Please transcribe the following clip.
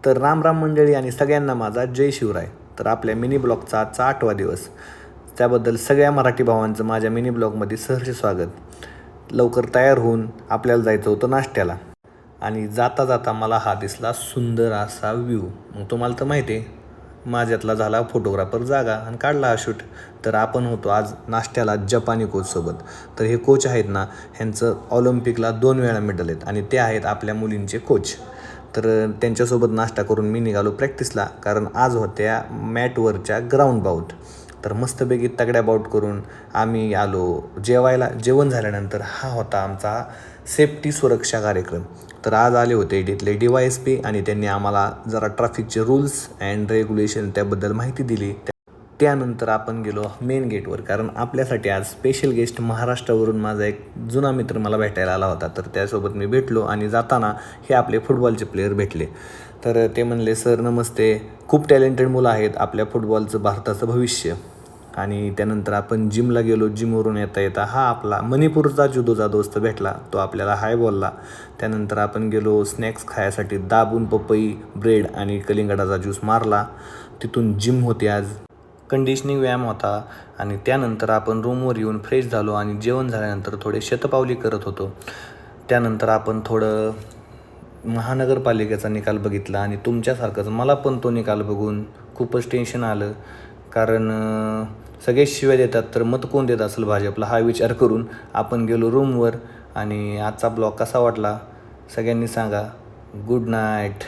तर राम राम मंडळी आणि सगळ्यांना माझा जय शिवराय. तर आपल्या मिनी ब्लॉगचा आजचा 8वा दिवस. त्याबद्दल सगळ्या मराठी भावांचं माझ्या मिनी ब्लॉगमध्ये सहर्ष स्वागत. लवकर तयार होऊन आपल्याला जायचं होतं नाश्त्याला आणि जाता जाता मला हा दिसला सुंदर असा व्ह्यू. मग तुम्हाला तर माहिती आहे माझ्यातला झाला फोटोग्राफर जागा आणि काढला हा शूट. तर आपण होतो आज नाश्त्याला जपानी कोचसोबत. तर हे कोच आहेत ना, ह्यांचं ऑलिम्पिकला 2 वेळा मेडल आहेत आणि ते आहेत आपल्या मुलींचे कोच. तर त्यांच्यासोबत नाश्ता करून मी निघालो प्रॅक्टिसला, कारण आज होत्या मॅटवरच्या ग्राउंड बाऊट. तर मस्तपैकी तगड्या बाऊट करून आम्ही आलो जेवायला. जेवण झाल्यानंतर हा होता आमचा सेफ्टी सुरक्षा कार्यक्रम. तर आज आले होते इथले DYSP आणि त्यांनी आम्हाला जरा ट्रॅफिकचे रूल्स अँड रेग्युलेशन त्याबद्दल माहिती दिली. त्यानंतर आपण गेलो मेन गेटवर, कारण आपल्यासाठी आज स्पेशल गेस्ट महाराष्ट्रावरून माझा एक जुना मित्र मला भेटायला आला होता. तर त्यासोबत मी भेटलो आणि जाताना हे आपले फुटबॉलचे प्लेयर भेटले. तर ते म्हणले, सर नमस्ते, खूप टॅलेंटेड मुलं आहेत, आपल्या फुटबॉलचं भारताचं भविष्य. आणि त्यानंतर आपण जिमला गेलो. जिमवरून येता येता हा आपला मणिपूरचा जुदोचा दोस्त भेटला, तो आपल्याला हाय बोलला. त्यानंतर आपण गेलो स्नॅक्स खायसाठी. दाबून पपई, ब्रेड आणि कलिंगडाचा ज्यूस मारला. तिथून जिम होती आज, कंडिशनिंग व्यायाम होता. आणि त्यानंतर आपण रूमवर येऊन फ्रेश झालो आणि जेवण झाल्यानंतर थोडे शतपावली करत होतो. त्यानंतर आपण थोडं महानगरपालिकेचा निकाल बघितला आणि तुमच्यासारखंच मला पण तो निकाल बघून खूपच टेन्शन आलं. कारण सगळेच शिव्या देतात, तर मत कोण देत असेल भाजपला, हा विचार करून आपण गेलो रूमवर. आणि आजचा ब्लॉग कसा वाटला सगळ्यांनी सांगा. Good night.